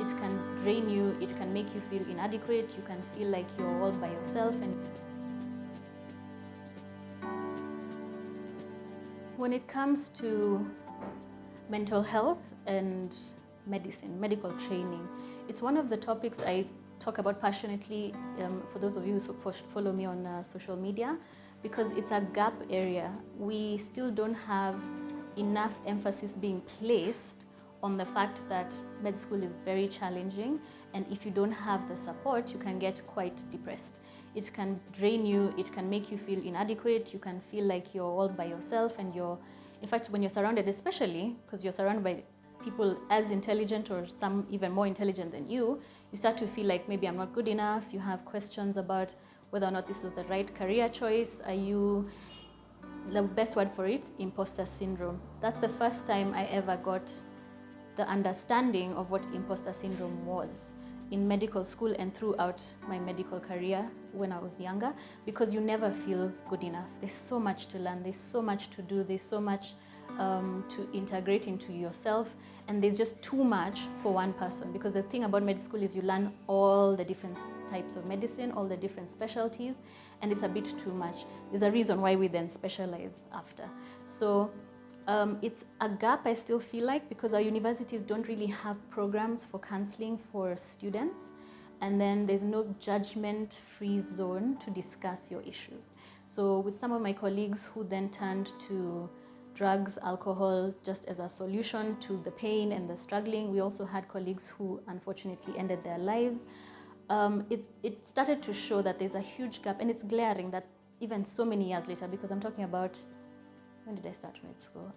it can drain you, it can make you feel inadequate, you can feel like you're all by yourself. And when it comes to mental health and medicine, medical training, it's one of the topics I talk about passionately for those of you who follow me on social media, because it's a gap area. We still don't have enough emphasis being placed on the fact that med school is very challenging, and if you don't have the support, you can get quite depressed. It can drain you, it can make you feel inadequate, you can feel like you're all by yourself, and in fact, when you're surrounded, especially because you're surrounded by people as intelligent or some even more intelligent than you start to feel like maybe I'm not good enough. You have questions about whether or not this is the right career choice. The best word for it, imposter syndrome. That's the first time I ever got the understanding of what imposter syndrome was in medical school and throughout my medical career when I was younger, because you never feel good enough. There's so much to learn, there's so much to do, there's so much to integrate into yourself, and there's just too much for one person, because the thing about med school is you learn all the different types of medicine, all the different specialties, and it's a bit too much. There's a reason why we then specialize after. So it's a gap, I still feel like, because our universities don't really have programs for counseling for students, and then there's no judgment-free zone to discuss your issues. So with some of my colleagues who then turned to drugs, alcohol, just as a solution to the pain and the struggling, we also had colleagues who unfortunately ended their lives. It started to show that there's a huge gap, and it's glaring that even so many years later, because I'm talking about, when did I start med school?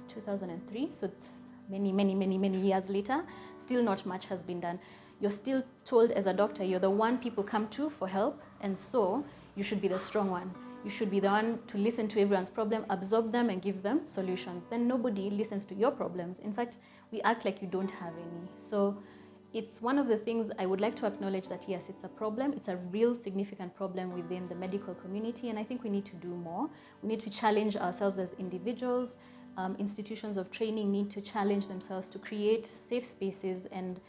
2003, so it's many years later, still not much has been done. You're still told as a doctor, you're the one people come to for help, and so you should be the strong one. You should be the one to listen to everyone's problem, absorb them, and give them solutions. Then nobody listens to your problems. In fact, we act like you don't have any. So it's one of the things I would like to acknowledge, that yes, it's a problem. It's a real significant problem within the medical community, and I think we need to do more. We need to challenge ourselves as individuals. Institutions of training need to challenge themselves to create safe spaces and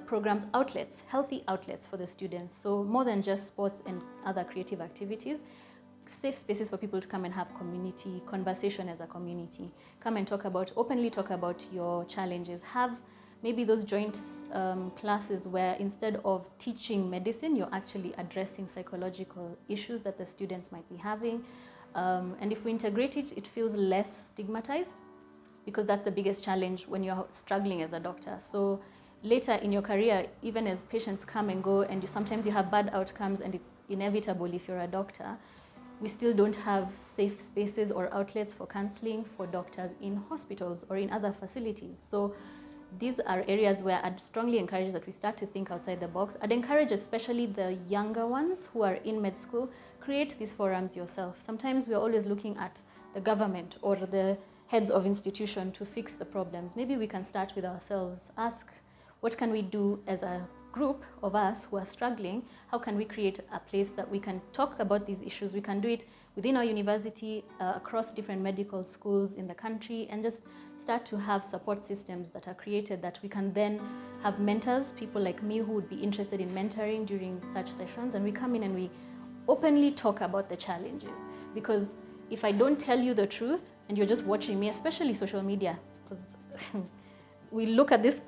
programs, outlets, healthy outlets for the students. So more than just sports and other creative activities, safe spaces for people to come and have community conversation as a community. Come and openly talk about your challenges. Have maybe those joint classes where instead of teaching medicine, you're actually addressing psychological issues that the students might be having. And if we integrate it, it feels less stigmatized, because that's the biggest challenge when you're struggling as a doctor. So later in your career, even as patients come and go, and sometimes you have bad outcomes, and it's inevitable if you're a doctor, we still don't have safe spaces or outlets for counseling for doctors in hospitals or in other facilities. So these are areas where I'd strongly encourage that we start to think outside the box. I'd encourage especially the younger ones who are in med school, create these forums yourself. Sometimes we're always looking at the government or the heads of institution to fix the problems. Maybe we can start with ourselves. Ask, what can we do as a group of us who are struggling? How can we create a place that we can talk about these issues? We can do it within our university, across different medical schools in the country, and just start to have support systems that are created that we can then have mentors, people like me who would be interested in mentoring during such sessions, and we come in and we openly talk about the challenges. Because if I don't tell you the truth and you're just watching me, especially social media, because we look at this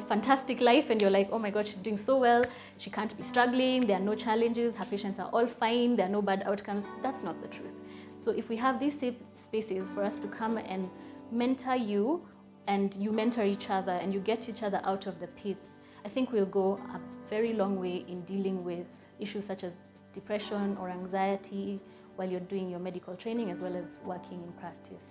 fantastic life and you're like, oh my God, she's doing so well. She can't be struggling. There are no challenges. Her patients are all fine. There are no bad outcomes. That's not the truth. So if we have these safe spaces for us to come and mentor you, and you mentor each other, and you get each other out of the pits, I think we'll go a very long way in dealing with issues such as depression or anxiety while you're doing your medical training as well as working in practice.